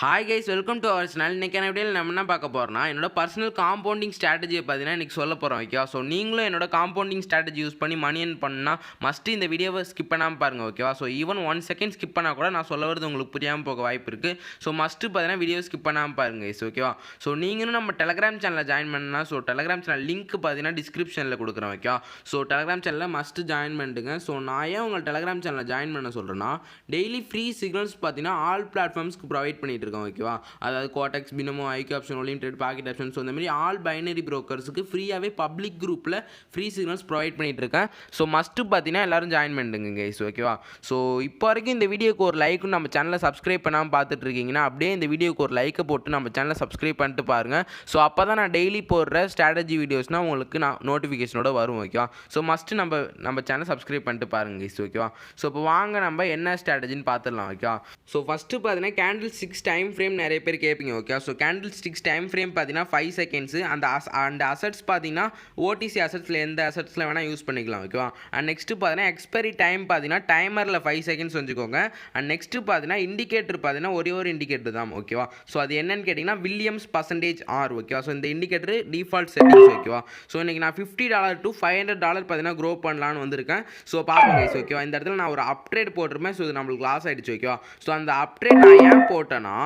Hi guys, welcome to our channel. இன்றைக்கான வீடியோவில் நம்ம என்ன பார்க்க போகிறோம்னா, என்னோட பர்சனல் காம்பவுண்டிங் ஸ்ட்ராட்டஜியை பார்த்தீங்கன்னா இன்றைக்கி சொல்ல போகிறோம். ஓகேவா? ஸோ நீங்களும் என்னோட காம்பவுண்டிங் ஸ்ட்ராட்டஜி யூஸ் பண்ணி மணி ஏர்ன் பண்ணால் மஸ்ட்டு இந்த வீடியோவை ஸ்கிப் பண்ணாமல் பாருங்கள். ஓகேவா? ஸோ ஈவன் 1 செகண்ட் ஸ்கிப் பண்ணால் கூட நான் சொல்ல வரது உங்களுக்கு புரியாமல் போக வாய்ப்பு இருக்குது. ஸோ மஸ்ட்டு பார்த்தீங்கன்னா வீடியோ ஸ்கிப் பண்ணாமல் பாருங்கள் கைஸ். ஓகேவா? ஸோ நீங்களும் நம்ம டெலகிராம் சேனலில் ஜாயின் பண்ணால், ஸோ டெலகிராம் சேனல் லிங்க் பார்த்தீங்கன்னா டிஸ்கிரிப்ஷனில் கொடுக்குறேன். ஓகேவா? ஸோ டெலகிராம் சேனலில் மஸ்ட்டு ஜாயின் பண்ணிட்டுங்க. ஸோ நான் ஏன் உங்கள் டெலகிராம் சேனலில் ஜாயின் பண்ண சொல்கிறேன்னா, டெய்லி ஃப்ரீ சிக்னல்ஸ் பார்த்தீங்கன்னா ஆல் பிளாட்ஃபார்ம்ஸ்க்கு ப்ரொவைட் பண்ணிகிட்டு இருக்கோம். ஓகேவா? அதாவது Quotex, binomo, IQ option, limited packet option, so இந்த மாதிரி ஆல் பைனரி ப்ரோக்கர்ஸுக்கு ஃப்ரீயாகவே பப்ளிக் குரூப்பில் ஃப்ரீ சிக்னல்ஸ் ப்ரொவைட் பண்ணிகிட்டு இருக்கேன். ஸோ மஸ்ட்டு பார்த்தீங்கன்னா எல்லோரும் ஜாயின் பண்ணிடுங்க கைஸ். ஓகேவா? ஸோ இப்போ வரைக்கும் இந்த வீடியோக்கு ஒரு லைக்கும் நம்ம சேனலை சப்ஸ்கிரைப் பண்ணாமல் பார்த்துட்டு இருக்கீங்கன்னா, அப்படியே இந்த வீடியோக்கு ஒரு லைக்கை போட்டு நம்ம சேனலை சப்ஸ்கிரைப் பண்ணிட்டு பாருங்கள். ஸோ அப்போ தான் நான் டெய்லி போடுற ஸ்ட்ராட்டஜி வீடியோஸ்னால் உங்களுக்கு நான் நோட்டிஃபிகேஷனோட வரும். ஓகேவா? ஸோ மஸ்ட்டு நம்ம சேனலை சப்ஸ்கிரைப் பண்ணிட்டு பாருங்க கைஸ். ஓகேவா? ஸோ இப்போ வாங்க நம்ம என்ன ஸ்ட்ராட்டஜின்னு பார்த்துடலாம். ஓகேவா? ஸோ ஃபஸ்ட்டு பார்த்தீங்கன்னா கேண்டில் 6 டைம் ஃப்ரேம் நிறைய பேர் கேட்பீங்க. Okay, so candle sticks time frame பார்த்தீங்கன்னா 5 செகண்ட்ஸு. அந்த அசட்ஸ் பார்த்தீங்கன்னா ஓடிசி அசட்ஸில் எந்த அசட்ஸில் வேணால் யூஸ் பண்ணிக்கலாம். ஓகேவா? அண்ட் நெக்ஸ்ட்டு பார்த்தீங்கன்னா எக்ஸ்பைரி டைம் பார்த்தீங்கன்னா டைமரில் 5 செகண்ட்ஸ் வச்சுக்கோங்க. அண்ட் நெக்ஸ்ட்டு பார்த்தீங்கன்னா இண்டிகேட்டர் பார்த்தீங்கன்னா ஒரே ஒரு இண்டிகேட்டர் தான். ஓகேவா? ஸோ அது என்னன்னு கேட்டிங்கன்னா வில்லியம்ஸ் பர்சன்டேஜ் ஆர். ஓகேவா? ஸோ இந்த இண்டிகேட்டர் டிஃபால்ட் செட்டிங்ஸ். ஓகேவா? ஸோ இன்றைக்கி நான் $50 to $500 பார்த்தீங்கன்னா க்ரோ பண்ணலான்னு வந்திருக்கேன். ஸோ பார்ப்போம் கைஸ். ஓகேவா? இந்த இடத்துல நான் ஒரு அப்ட்ரேட் போட்டிருப்பேன். ஸோ இது நம்மளுக்கு லாஸ் ஆகிடுச்சு. ஓகேவா? ஸோ அந்த அப்ட்ரேட் நான் ஏன் போட்டேன்னா,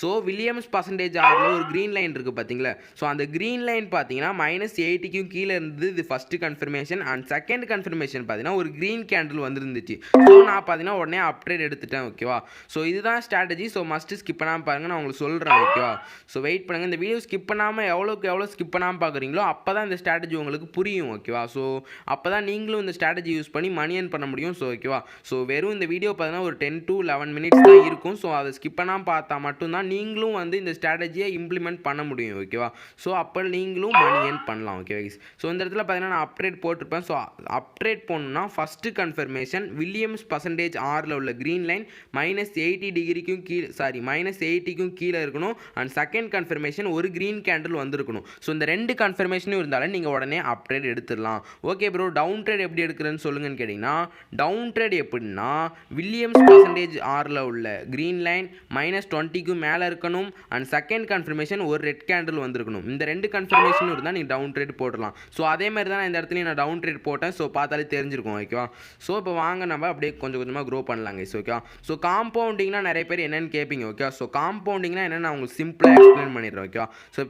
ஸோ வில்லியம்ஸ் பர்சன்டேஜ் ஆரில் ஒரு க்ரீன் லைன் இருக்குது பார்த்தீங்களா? ஸோ அந்த க்ரீன் லைன் பார்த்தீங்கன்னா -80க்கும் கீழே இருந்தது. இது first confirmation. And second confirmation பார்த்தீங்கன்னா ஒரு க்ரீன் கேண்டில் வந்துருந்துச்சு. ஸோ நான் பார்த்தீங்கன்னா உடனே அப்ட்ரேட் எடுத்துட்டேன். ஓகேவா? ஸோ இதுதான் ஸ்ட்ராட்டஜி. ஸோ மஸ்ட்டு ஸ்கிப் பண்ணாமல் பாருங்கள், நான் உங்களுக்கு சொல்கிறேன். ஓகேவா? ஸோ வெயிட் பண்ணுங்கள். இந்த வீடியோ ஸ்கிப் பண்ணாமல் எவ்வளோக்கு எவ்வளோ ஸ்கிப் பண்ணாமல் பார்க்குறீங்களோ அப்போ தான் இந்த ஸ்ட்ராட்டஜி உங்களுக்கு புரியும். ஓகேவா? ஸோ அப்போ தான் நீங்களும் இந்த ஸ்ட்ராட்டஜி யூஸ் பண்ணி மணி ஏர்ன் பண்ண முடியும். ஸோ ஓகேவா? ஸோ வெறும் இந்த வீடியோ பார்த்தீங்கன்னா ஒரு 10 to 11 மினிட்ஸ் தான் இருக்கும். ஸோ அதை ஸ்கிப் பண்ணாமல் பார்த்தா மட்டும்தான் நீங்களும் வந்து இந்த ஸ்ட்ராட்டஜியை இம்ப்ளிமெண்ட் பண்ண முடியும். ஓகேவா? ஸோ அப்போ நீங்களும் மணி ஏர்ன் பண்ணலாம். Okay guys? ஸோ இந்த இடத்துல பார்த்தீங்கன்னா நான் அப்ட்ரேட் போட்டிருப்பேன். ஸோ அப்ட்ரேட் போடணும்னா ஃபஸ்ட்டு கன்ஃபர்மேஷன் வில்லியம்ஸ் பர்சன்டேஜ் ஆரில் உள்ள க்ரீன் லைன் -80க்கும் கீழே, -80க்கும் கீழே இருக்கணும். அண்ட் செகண்ட் கன்ஃபர்மேஷன் ஒரு க்ரீன் கேண்டில் வந்திருக்கணும். ஸோ இந்த 2 கன்ஃபர்மேஷனும் இருந்தாலும் நீங்கள் உடனே அப்ட்ரேட் எடுத்துடலாம். ஓகே ப்ரோ, டவுன் ட்ரேட் எப்படி எடுக்கிறேன்னு சொல்லுங்கன்னு கேட்டிங்கன்னா, டவுன் ட்ரேட் எப்படின்னா வில்லியம்ஸ் பர்சன்டேஜ் ஆரில் உள்ள க்ரீன் லைன் -20க்கும் மேலே இருக்கணும். அண்ட் செகண்ட் கன்ஃபர்மேஷன் ஒரு ரெட் கேண்டில் வந்திருக்கணும். இந்த 2 கன்ஃபர்மேஷனும் இருந்தால் நீங்கள் டவுன் ட்ரேட் போடலாம். ஸோ அதே மாதிரி தான் இந்த இடத்துல நான் டவுன் ட்ரேட் போட்டேன். ஸோ பார்த்தாலே தெரிஞ்சிருக்கும். ஓகேவா? ஸோ இப்போ வாங்க நம்ம அப்படியே கொஞ்சம் கொஞ்சமாக க்ரோ பண்ணலாங்க. ஓகேவா? ஸோ காம்பவுண்டிங்னா நிறைய பேர் என்னென்னு கேட்பீங்க. ஓகே, ஸோ காம்பவுண்டிங்னா என்னென்னு நான் உங்களுக்கு சிம்பிளாக எக்ஸ்பிளைன் பண்ணிடுறேன். ஓகேவா? ஸோ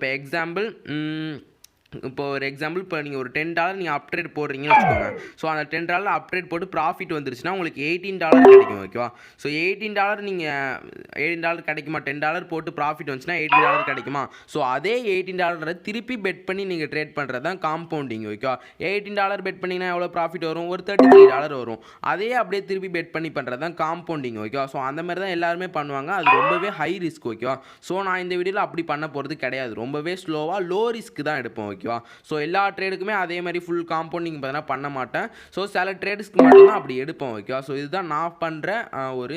இப்போ ஒரு எக்ஸாம்பிள் இப்போ நீங்கள் ஒரு $10 நீங்கள் அப்ட்ரேட் போடுறீங்கன்னு வச்சுக்கோங்க. ஸோ அந்த $10 அப்ட்ரேட் போட்டு ப்ராஃபிட் வந்துருச்சுன்னா உங்களுக்கு $18 கிடைக்கும். ஓகேவா? ஸோ $18 நீங்கள் $18 கிடைக்குமா? $10 போட்டு ப்ராஃபிட் வந்துச்சுன்னா $18 கிடைக்குமா? ஸோ அதே $18 திருப்பி பெட் பண்ணி நீங்கள் ட்ரேட் பண்ணுறது தான் காம்பவுண்டிங். ஓகேவா? $18 பெட் பண்ணிங்கன்னா எவ்வளோ ப்ராஃபிட் வரும்? ஒரு $33 வரும். அதே அப்படியே திருப்பி பெட் பண்ணி பண்ணுறது தான் காம்பவுண்டிங். ஓகேவா? ஸோ அந்த மாதிரி தான் எல்லாருமே பண்ணுவாங்க. அது ரொம்பவே ஹை ரிஸ்க். ஓகேவா? ஸோ நான் இந்த வீடியோவில் அப்படி பண்ண போகிறது கிடையாது. ரொம்பவே ஸ்லோவாக லோ ரிஸ்க் தான் எடுப்போம். ஓகேவா? ஸோ எல்லா ட்ரேடுக்குமே அதே மாதிரி ஃபுல் காம்பவுண்டிங் பார்த்தீங்கன்னா பண்ண மாட்டேன். ஸோ சில ட்ரேட்ஸ்க்கு மட்டும்தான் அப்படி எடுப்போம். ஓகேவா? ஸோ இதுதான் நான் பண்ணுற ஒரு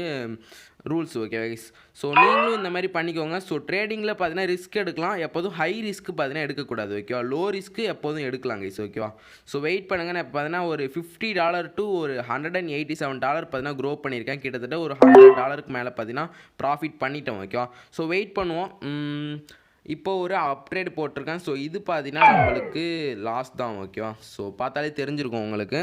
ரூல்ஸ். Okay guys? ஸோ நீங்களும் இந்த மாதிரி பண்ணிக்கோங்க. ஸோ ட்ரேடிங்கில் பார்த்தீங்கன்னா ரிஸ்க் எடுக்கலாம். எப்போதும் ஹை ரிஸ்க் பார்த்தீங்கன்னா எடுக்கக்கூடாது. ஓகேவா? லோ ரிஸ்க்கு எப்போதும் எடுக்கலாம் கைஸ். ஓகேவா? ஸோ வெயிட் பண்ணுங்கள். நான் பார்த்தீங்கன்னா ஒரு $50 to ஒரு $187 பார்த்தீங்கன்னா க்ரோ பண்ணியிருக்கேன். கிட்டத்தட்ட ஒரு $100க்கு மேலே பார்த்தீங்கன்னா ப்ராஃபிட் பண்ணிட்டோம். ஓகேவா? ஸோ வெயிட் பண்ணுவோம். இப்போ ஒரு அப்ட்ரேட் போட்டிருக்கேன். ஸோ இது பார்த்தீங்கன்னா நம்மளுக்கு லாஸ் தான். ஓகேவா? ஸோ பார்த்தாலே தெரிஞ்சிருக்கும் உங்களுக்கு.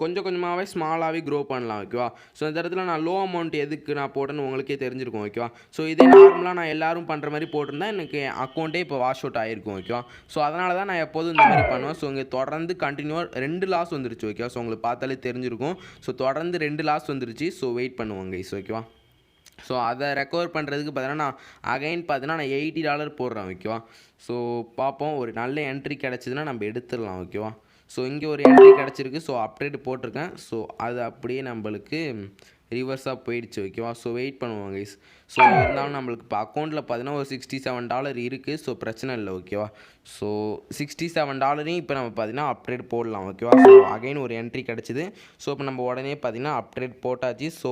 கொஞ்சம் கொஞ்சமாகவே ஸ்மாலாகவே க்ரோ பண்ணலாம். ஓகேவா? ஸோ இந்த இடத்துல நான் லோ அமௌண்ட் எதுக்கு நான் போட்டேன்னு உங்களுக்கே தெரிஞ்சிருக்கும். ஓகேவா? ஸோ இதே நார்மலாக நான் எல்லோரும் பண்ணுற மாதிரி போட்டிருந்தா எனக்கு அக்கௌண்ட்டே இப்போ வாஷ் அவுட் ஆகிருக்கும். ஓகேவா? ஸோ அதனால தான் நான் எப்போதும் இந்த மாதிரி பண்ணுவேன். ஸோ இங்கே தொடர்ந்து கண்டினியூவாக 2 லாஸ் வந்துருச்சு. ஓகேவா? ஸோ உங்களுக்கு பார்த்தாலே தெரிஞ்சிருக்கும். ஸோ தொடர்ந்து 2 லாஸ் வந்துருச்சு. ஸோ வெயிட் பண்ணுவோங்க கைஸ். ஓகேவா? ஸோ அதை ரெக்கவர் பண்ணுறதுக்கு பார்த்தீங்கன்னா நான் அகைன் பார்த்தீங்கன்னா நான் $80 போடுறேன். ஓகேவா? ஸோ பார்ப்போம். ஒரு நல்ல என்ட்ரி கிடச்சிதுன்னா நம்ம எடுத்துடலாம். ஓகேவா? ஸோ இங்கே ஒரு என்ட்ரி கிடச்சிருக்கு. ஸோ அப்டேட் போட்டிருக்கேன். ஸோ அது அப்படியே நம்மளுக்கு ரிவர்ஸாக போயிடுச்சு. ஓகேவா? ஸோ வெயிட் பண்ணுவோம் கைஸ். ஸோ இருந்தாலும் நம்மளுக்கு இப்போ அக்கௌண்ட்டில் பார்த்தீங்கன்னா ஒரு $67 இருக்குது. ஸோ பிரச்சனை இல்லை. ஓகேவா? ஸோ $67 இப்போ நம்ம பார்த்தீங்கன்னா அப்ட்ரேட் போடலாம். ஓகேவா? ஸோ அகைன் ஒரு என்ட்ரி கிடச்சிது. ஸோ இப்போ நம்ம உடனே பார்த்தீங்கன்னா அப்ட்ரேட் போட்டாச்சு. ஸோ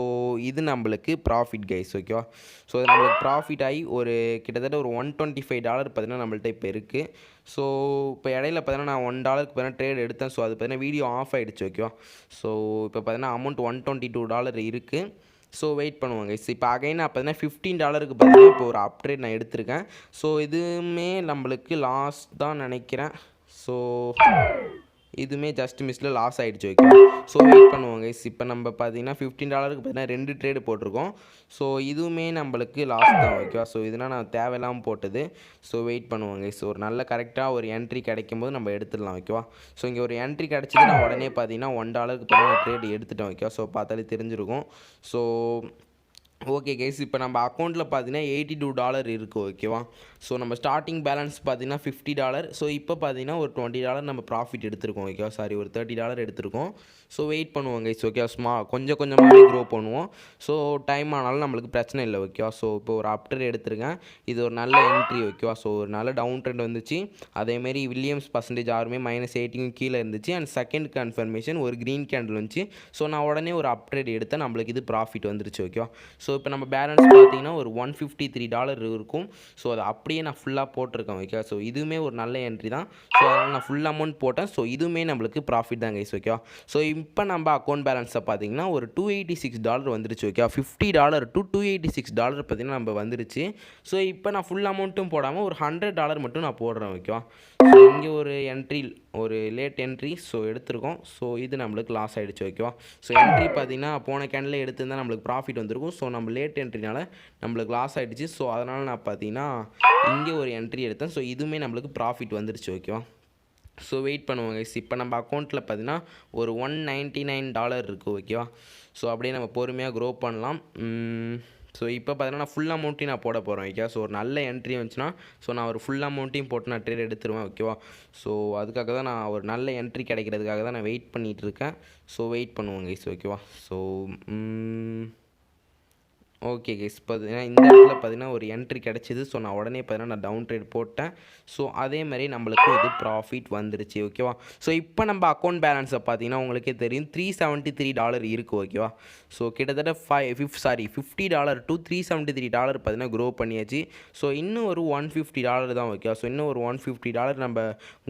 இது நம்மளுக்கு ப்ராஃபிட் கைஸ். ஓகேவா? ஸோ இது நம்மளுக்கு ப்ராஃபிட் ஆகி ஒரு கிட்டத்தட்ட ஒரு $125 பார்த்தீங்கன்னா நம்மள்ட்ட இப்போ இருக்குது. ஸோ இப்போ இடையில பார்த்தீங்கன்னா நான் $1க்கு பார்த்தீங்கன்னா ட்ரேட் எடுத்தேன். ஸோ அது பார்த்தீங்கன்னா வீடியோ ஆஃப் ஆகிடுச்சு. ஓகேவா? ஸோ இப்போ பார்த்தீங்கன்னா அமௌண்ட் $122 இருக்குது. ஸோ வெயிட் பண்ணுவோம் கைஸ். இப்போ அகைன் நான் பார்த்தீங்கன்னா $15 பார்த்தீங்கன்னா இப்போ ஒரு அப்ட்ரேட் நான் எடுத்திருக்கேன். ஸோ இதுவுமே நம்மளுக்கு லாஸ் தான் நினைக்கிறேன். ஸோ இதுவுமே ஜஸ்ட் மிஸ்ஸில் லாஸ் ஆகிடுச்சு ஓகேவா. ஸோ வெயிட் பண்ணுவோம் கைஸ். இப்போ நம்ம பார்த்தீங்கன்னா $15 பார்த்தீங்கன்னா 2 ட்ரேடு போட்டிருக்கோம். ஸோ இதுவுமே நம்மளுக்கு லாஸ் தான் ஓகேவா. ஸோ இதனால் நான் தேவையில்லாமல் போட்டது. ஸோ வெயிட் பண்ணுவோம் கைஸ். ஒரு நல்ல கரெக்டாக ஒரு என்ட்ரி கிடைக்கும் போது நம்ம எடுத்துடலாம் ஓகேவா. ஸோ இங்கே ஒரு என்ட்ரி கிடச்சிது, நான் உடனே பார்த்தீங்கன்னா $1 பார்த்தீங்கன்னா ட்ரேடு எடுத்துட்டேன் ஓகேவா. ஸோ பார்த்தாலே தெரிஞ்சிருக்கும். ஸோ ஓகே கைஸ், இப்போ நம்ம அக்கௌண்ட்டில் பார்த்தீங்கன்னா $82 இருக்குது ஓகேவா. ஸோ நம்ம ஸ்டார்டிங் பேலன்ஸ் பார்த்தீங்கன்னா $50. ஸோ இப்போ பார்த்தீங்கன்னா ஒரு $20 நம்ம ப்ராஃபிட் எடுத்திருக்கோம் ஓகேவா. சாரி, ஒரு $30 எடுத்திருக்கோம். ஸோ வெயிட் பண்ணுவோம் கைஸ் ஓகேவா. கொஞ்சம் கொஞ்சமாகவே க்ரோ பண்ணுவோம். ஸோ டைம் ஆனாலும் நம்மளுக்கு பிரச்சனை இல்லை ஓகேவா. ஸோ இப்போ ஒரு அப்டர் எடுத்திருக்கேன். இது ஒரு நல்ல என்ட்ரி ஓகேவா. ஸோ ஒரு நல்ல டவுன் ட்ரெண்ட் வந்துச்சு. அதேமாரி வில்லியம்ஸ் பர்சன்டேஜ் ஆருமே -18 கீழே இருந்துச்சு. அண்ட் செகண்ட் கன்ஃபர்மேஷன் ஒரு க்ரீன் கேண்டில் வந்துச்சு. ஸோ நான் உடனே ஒரு அப்ட்ரேட் எடுத்தேன், நம்மளுக்கு இது ப்ராஃபிட் வந்துருச்சு ஓகேவா. ஸோ இப்போ நம்ம பேலன்ஸ் பார்த்தீங்கன்னா ஒரு $153 இருக்கும். ஸோ அதை அப்படியே நான் ஃபுல்லாக போட்டிருக்கேன் ஓகேவா. ஸோ இதுவுமே ஒரு நல்ல என்ட்ரி தான். ஸோ அதனால் நான் ஃபுல் அமௌண்ட் போட்டேன். ஸோ இதுவுமே நம்மளுக்கு ப்ராஃபிட் தான் கைஸ் ஓகேவா. ஸோ இப்போ நம்ம அக்கௌண்ட் பேலன்ஸை பார்த்தீங்கன்னா ஒரு $286 வந்துருச்சு ஓகேவா. $50 to $286 பார்த்தீங்கன்னா நம்ம வந்துருச்சு. ஸோ இப்போ நான் ஃபுல் அமௌண்ட்டும் போடாமல் ஒரு $100 மட்டும் நான் போடுறேன் ஓகேவா. ஸோ இங்கே ஒரு என்ட்ரி, ஒரு லேட் என்ட்ரி ஸோ எடுத்திருக்கோம். ஸோ இது நம்மளுக்கு லாஸ் ஆகிடுச்சு ஓகேவா. ஸோ என்ட்ரி பார்த்தீங்கன்னா போன கேண்டில் எடுத்திருந்தால் நம்மளுக்கு ப்ராஃபிட் வந்துருக்கும். ஸோ நம்ம லேட் என்ட்ரினால நம்மளுக்கு லாஸ் ஆகிடுச்சு. ஸோ அதனால் நான் பார்த்தீங்கன்னா இங்கே ஒரு என்ட்ரி எடுத்தேன். ஸோ இதுவுமே நம்மளுக்கு ப்ராஃபிட் வந்துருச்சு ஓகேவா. ஸோ வெயிட் பண்ணுவோம் கைஸ். இப்போ நம்ம அக்கௌண்ட்டில் பார்த்தீங்கன்னா ஒரு $199 இருக்குது ஓகேவா. ஸோ அப்படியே நம்ம பொறுமையாக க்ரோ பண்ணலாம். ஸோ இப்போ பார்த்தீங்கன்னா நான் ஃபுல் அமௌண்ட்டையும் நான் போட போகிறேன் ஓகேவா. ஸோ ஒரு நல்ல என்ட்ரி வந்துச்சுன்னா ஸோ நான் ஒரு ஃபுல் அமௌண்ட்டையும் போட்டு நான் ட்ரேட் எடுத்துருவேன் ஓகேவா. ஸோ அதுக்காக தான் நான் ஒரு நல்ல என்ட்ரி கிடைக்கிறதுக்காக தான் நான் வெயிட் பண்ணிகிட்டு இருக்கேன். ஸோ வெயிட் பண்ணுவோம் கைஸ் ஓகேவா. ஸோ ஓகே கைஸ், பார்த்தீங்கன்னா இந்த இடத்துல பார்த்தீங்கன்னா ஒரு என்ட்ரி கிடச்சிது. ஸோ நான் உடனே பார்த்தீங்கன்னா நான் டவுன் ட்ரேட் போட்டேன். ஸோ அதே மாதிரி நம்மளுக்கு இது ப்ராஃபிட் வந்துருச்சு ஓகேவா. ஸோ இப்போ நம்ம அக்கௌண்ட் பேலன்ஸை பார்த்தீங்கன்னா உங்களுக்கே தெரியும் $373 இருக்குது ஓகேவா. ஸோ கிட்டத்தட்ட $50 to $373 பார்த்தீங்கன்னா க்ரோ பண்ணியாச்சு. ஸோ இன்னும் ஒரு $150 தான் ஓகேவா. ஸோ இன்னும் ஒரு $150 நம்ம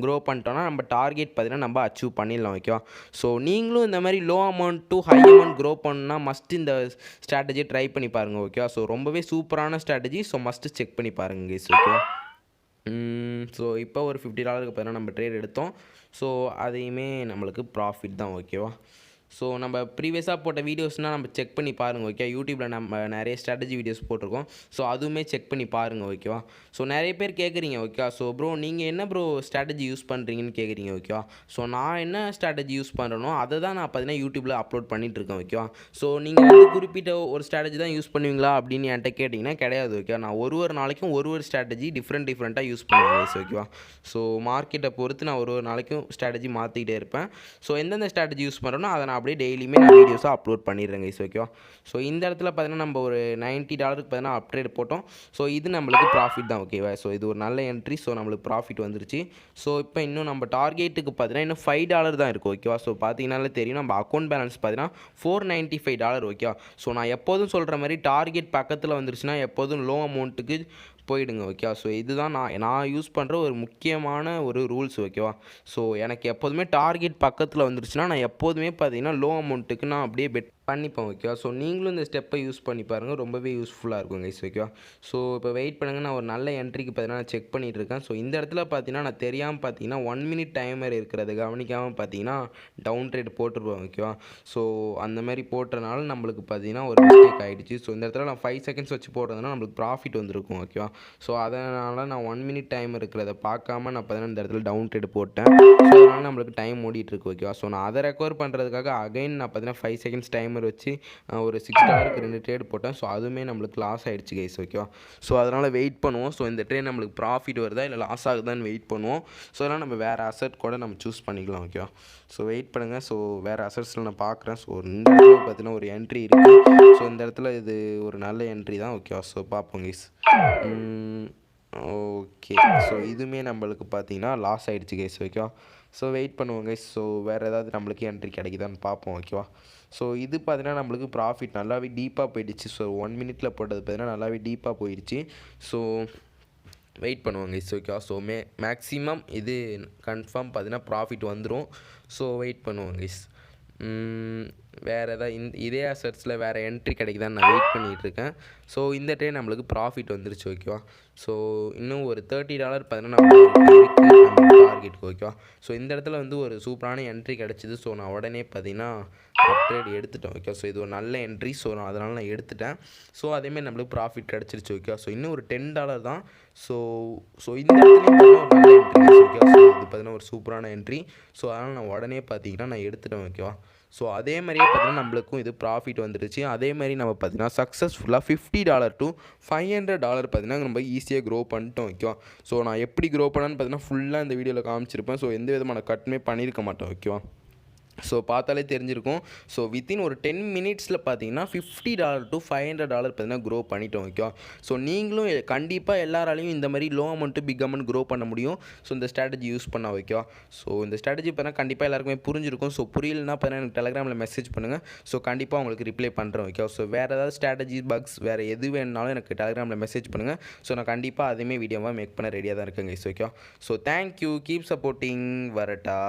க்ரோ பண்ணிட்டோம்னா நம்ம டார்கெட் பார்த்தீங்கன்னா நம்ம அச்சீவ் பண்ணிடலாம் ஓகேவா. ஸோ நீங்களும் இந்த மாதிரி low amount to high amount grow பண்ணணும்னா மஸ்ட் இந்த ஸ்ட்ராட்டஜியை ட்ரை பண்ணி பாருங்கள் ஓகேவா. ஸோ ரொம்பவே சூப்பரான ஸ்ட்ராட்டஜி. ஸோ மஸ்ட்டு செக் பண்ணி பாருங்கள் கைஸ் ஓகேவா. ஸோ இப்போ ஒரு $50 பார்த்தீங்கன்னா நம்ம ட்ரேட் எடுத்தோம். ஸோ அதையுமே நம்மளுக்கு ப்ராஃபிட் தான் ஓகேவா. ஸோ நம்ம ப்ரீவியஸாக போட்ட வீடியோஸ்னால் நம்ம செக் பண்ணி பாருங்கள் ஓகே. யூடியூப்பில் நம்ம நிறைய ஸ்ட்ராட்டஜி வீடியோஸ் போட்டிருக்கோம். ஸோ அதுவுமே செக் பண்ணி பாருங்கள் ஓகேவா. ஸோ நிறைய பேர் கேட்குறீங்க ஓகேவா. ஸோ ப்ரோ நீங்கள் என்ன ப்ரோ ஸ்ட்ராட்டஜி யூஸ் பண்ணுறீங்கன்னு கேட்குறீங்க ஓகேவா. ஸோ நான் என்ன ஸ்ட்ராட்டஜி யூஸ் பண்ணுறேனோ அதை தான் நான் பார்த்தீங்கன்னா யூடியூப்பில் அப்லோட் பண்ணிகிட்ருக்கேன் ஓகேவா. ஸோ நீங்கள் வந்து குறிப்பிட்ட ஒரு ஸ்ட்ராட்டஜி தான் யூஸ் பண்ணுவீங்களா அப்படின்னு என்கிட்ட கேட்டிங்கன்னா கிடையாது ஓகேவா. நான் ஒரு நாளைக்கும் ஒரு ஸ்ட்ராட்டஜி டிஃப்ரெண்ட்டாக யூஸ் பண்ணுவேன் ஓகேவா. ஸோ மார்க்கெட்டை பொறுத்து நான் ஒரு நாளைக்கும் ஸ்ட்ராட்டஜி மாற்றிக்கிட்டே இருப்பேன். ஸோ எந்தெந்த ஸ்ட்ராட்டஜி யூஸ் பண்ணுறேனோ அதை நான் அப்படியே டெய்லியுமே நான் வீடியோஸாக அப்லோட் பண்ணிடுறேன் கைஸ் ஓகேவா. ஸோ இந்த இடத்துல பார்த்தீங்கன்னா நம்ம ஒரு $90 பார்த்தீங்கன்னா அப்ட்ரேட் போட்டோம். ஸோ இது நம்மளுக்கு ப்ராஃபிட் தான் ஓகேவா. ஸோ இது ஒரு நல்ல என்ட்ரி. ஸோ நம்மளுக்கு ப்ராஃபிட் வந்துருச்சு. ஸோ இப்போ இன்னும் நம்ம டார்கெட்டுக்கு பார்த்தீங்கன்னா இன்னும் $5 தான் இருக்குது ஓகேவா. ஸோ பார்த்தீங்கன்னாலே தெரியும் நம்ம அக்கௌண்ட் பேலன்ஸ் பார்த்தீங்கன்னா $495 ஓகேவா. ஸோ நான் எப்போதும் சொல்கிற மாதிரி டார்கெட் பக்கத்தில் வந்துருச்சுன்னா எப்போதும் லோ அமௌண்ட்டுக்கு போயிடுங்க ஓகேவா. ஸோ இதுதான் நான் யூஸ் பண்ணுற ஒரு முக்கியமான ஒரு ரூல்ஸ் ஓகேவா. ஸோ எனக்கு எப்போதுமே டார்கெட் பக்கத்தில் வந்துருச்சுன்னா நான் எப்போதுமே பார்த்தீங்கன்னா லோ அமௌண்ட்டுக்கு நான் அப்படியே பெட் பண்ணிப்போம் ஓகேவா. ஸோ நீங்களும் இந்த ஸ்டெப்பை யூஸ் பண்ணி பாருங்கள், ரொம்பவே யூஸ்ஃபுல்லாக இருக்கும் கைஸ் ஓகேவா. ஸோ இப்போ வெயிட் பண்ணுங்கள், நான் ஒரு நல்ல என்ட்ரிக்கு பார்த்தீங்கன்னா நான் செக் பண்ணிகிட்டு இருக்கேன். ஸோ இந்த இடத்துல பார்த்தீங்கன்னா நான் தெரியாமல் பார்த்தீங்கன்னா 1 minute டைமர் இருக்கிறது கவனிக்காமல் பார்த்தீங்கன்னா டவுன் ட்ரேட் போட்டுருப்போம் ஓகேவா. ஸோ அந்த மாதிரி போட்டனால நம்மளுக்கு பார்த்தீங்கன்னா ஒரு மிஸ்டேக் ஆகிடுச்சு. ஸோ இந்த இடத்துல நான் 5 seconds வச்சு போடுறதுனா நம்மளுக்கு ப்ராஃபிட் வந்துருக்கும் ஓகேவா. ஸோ அதனால் நான் 1 minute டைம் இருக்கிறத பார்க்காம நான் பார்த்தீங்கன்னா இந்த இடத்துல டவுன் ட்ரேட் போட்டேன். ஸோ அதனால் நம்மளுக்கு டைம் ஓடிட்டுருக்கு ஓகேவா. ஸோ நான் அதை ரெக்கவர் பண்ணுறதுக்காக அகைன் நான் பார்த்தீங்கன்னா 5 seconds டைமர் வச்சு ஒரு $6க்கு 2 ட்ரேட் போட்டேன். ஸோ அதுவுமே நம்மளுக்கு லாஸ் ஆகிடுச்சு கைஸ் ஓகேவா. ஸோ அதனால் வெயிட் பண்ணுவோம். ஸோ இந்த ட்ரேட் நம்மளுக்கு ப்ராஃபிட் வருதா இல்லை லாஸ் ஆகுதான்னு வெயிட் பண்ணுவோம். ஸோ அதனால் நம்ம வேறு அசட் கூட நம்ம சூஸ் பண்ணிக்கலாம் ஓகேவா. ஸோ வெயிட் பண்ணுங்கள். ஸோ வேறு அசட்ஸில் நான் பார்க்குறேன். ஸோ இந்த இடத்துல பார்த்தீங்கன்னா ஒரு என்ட்ரி இருக்குது. ஸோ இந்த இடத்துல இது ஒரு நல்ல என்ட்ரி தான் ஓகேவா. ஸோ பார்ப்போம் கைஸ். ஓகே, ஸோ இதுவுமே நம்மளுக்கு பார்த்தீங்கன்னா லாஸ் ஆகிடுச்சு கைஸ் ஓகேவா. ஸோ வெயிட் பண்ணுவோம் கைஸ். ஸோ வேறு ஏதாவது நம்மளுக்கு என்ட்ரி கிடைக்குதான்னு பார்ப்போம் ஓகேவா. ஸோ இது பார்த்தீங்கன்னா நம்மளுக்கு ப்ராஃபிட் நல்லாவே டீப்பாக போயிடுச்சு. ஸோ 1 minute போட்டது பார்த்தீங்கன்னா நல்லாவே டீப்பாக போயிடுச்சு. ஸோ வெயிட் பண்ணுவோம் கைஸ் ஓகேவா. ஸோ மேக்ஸிமம் இது கன்ஃபார்ம் பார்த்தீங்கன்னா ப்ராஃபிட் வந்துடும். ஸோ வெயிட் பண்ணுவோம் கைஸ். வேறு எதாவது இதே அசட்ஸில் வேறு என்ட்ரி கிடைக்குதான்னு நான் வெயிட் பண்ணிகிட்ருக்கேன். ஸோ இந்த ட்ரேட் நம்மளுக்கு ப்ராஃபிட் வந்துருச்சு ஓகேவா. ஸோ இன்னும் ஒரு $30 பார்த்தீங்கன்னா நம்ம டார்கெட்டுக்கு ஓகேவா. ஸோ இந்த இடத்துல வந்து ஒரு சூப்பரான என்ட்ரி கிடச்சிது. ஸோ நான் உடனே பார்த்தீங்கன்னா அப்ட்ரேட் எடுத்துட்டேன் ஓகே. ஸோ இது ஒரு நல்ல என்ட்ரி. ஸோ நான் அதனால் நான் எடுத்துட்டேன். ஸோ அதேமாதிரி நம்மளுக்கு ப்ராஃபிட் கிடச்சிருச்சு ஓகே. ஸோ இன்னும் ஒரு $10 தான். ஸோ இந்த இடத்துலையும் ஒரு நல்ல என்ட்ரி ஓகே. ஸோ இது பார்த்தீங்கன்னா ஒரு சூப்பரான என்ட்ரி. ஸோ அதனால் நான் உடனே பார்த்தீங்கன்னா நான் எடுத்துட்டேன் ஓகேவா. ஸோ அதே மாதிரியே பார்த்தீங்கன்னா நம்மளுக்கும் இது ப்ராஃபிட் வந்துருச்சு. அதே மாதிரி நம்ம பார்த்தீங்கன்னா சக்ஸஸ்ஃபுல்லாக $50 to $500 பார்த்தீங்கன்னா நம்ம ஈஸியாக க்ரோ பண்ணிட்டோம் ஓகேவா. ஸோ நான் எப்படி க்ரோ பண்ணேன்னு பார்த்தீங்கன்னா ஃபுல்லாக இந்த வீடியோவில் காமிச்சிருப்பேன். ஸோ எந்த விதமான கட்டுமே பண்ணியிருக்க மாட்டேன் ஓகேவா. ஸோ பார்த்தாலே தெரிஞ்சிருக்கும். ஸோ வித்தின் ஒரு 10 மினிட்ஸில் பார்த்தீங்கன்னா $50 to $500 பார்த்தீங்கன்னா க்ரோ பண்ணிட்டோம் ஓகேவா. ஸோ நீங்களும் கண்டிப்பாக எல்லாராலையும் இந்த மாதிரி low amount big amount grow பண்ண முடியும். ஸோ இந்த ஸ்ட்ராட்டஜி யூஸ் பண்ண ஓகேவா. ஸோ இந்த ஸ்ட்ராட்டஜி பார்த்தீங்கன்னா கண்டிப்பாக எல்லாருக்குமே புரிஞ்சிருக்கும். ஸோ புரியலன்னா பார்த்தீங்கன்னா எனக்கு டெலகிராமில் மெசேஜ் பண்ணுங்கள். ஸோ கண்டிப்பாக உங்களுக்கு ரிப்ளை பண்ணுறேன் ஓகேவா. ஸோ வேறு ஏதாவது ஸ்ட்ராட்டஜி பக்ஸ் வேறு எது வேணுனாலும் எனக்கு டெலகிராமில் மெசேஜ் பண்ணுங்கள். ஸோ நான் கண்டிப்பாக அதுவுமே வீடியோவாக மேக் பண்ண ரெடியாக தான் இருக்கேங்க ஓகேவா. ஸோ தேங்க்யூ, கீப் சப்போர்ட்டிங், வரட்டா.